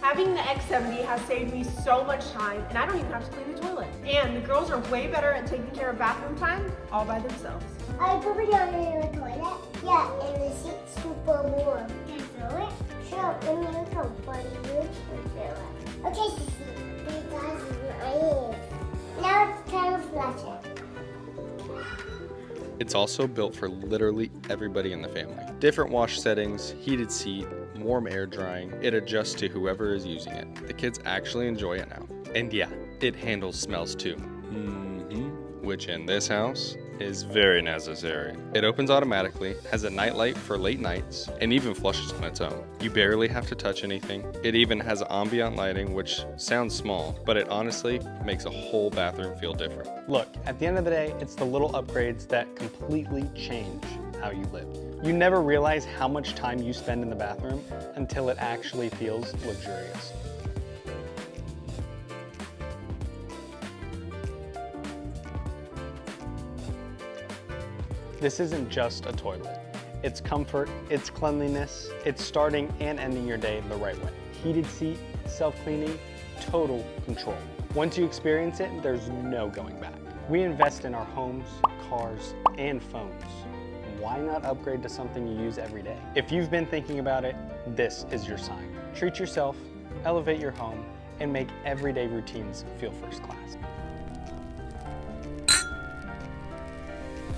Having the X70 has saved me so much time, and I don't even have to clean the toilet. And the girls are way better at taking care of bathroom time all by themselves. I put it down in the toilet. Yeah, and the seat's super warm. Can you feel it? Sure, let me look how funny you can feel it. Okay, Sissy, because it's nice. Now it's time to flush it. It's also built for literally everybody in the family. Different wash settings, heated seat, warm air drying. It adjusts to whoever is using it. The kids actually enjoy it now. And yeah, it handles smells too. Which in this house is very necessary. It opens automatically, has a nightlight for late nights, and even flushes on its own. You barely have to touch anything. It even has ambient lighting, which sounds small, but it honestly makes a whole bathroom feel different. Look, at the end of the day, it's the little upgrades that completely change how you live. You never realize how much time you spend in the bathroom until it actually feels luxurious. This isn't just a toilet. It's comfort, it's cleanliness, it's starting and ending your day the right way. Heated seat, self-cleaning, total control. Once you experience it, there's no going back. We invest in our homes, cars, and phones. Why not upgrade to something you use every day? If you've been thinking about it, this is your sign. Treat yourself, elevate your home, and make everyday routines feel first class.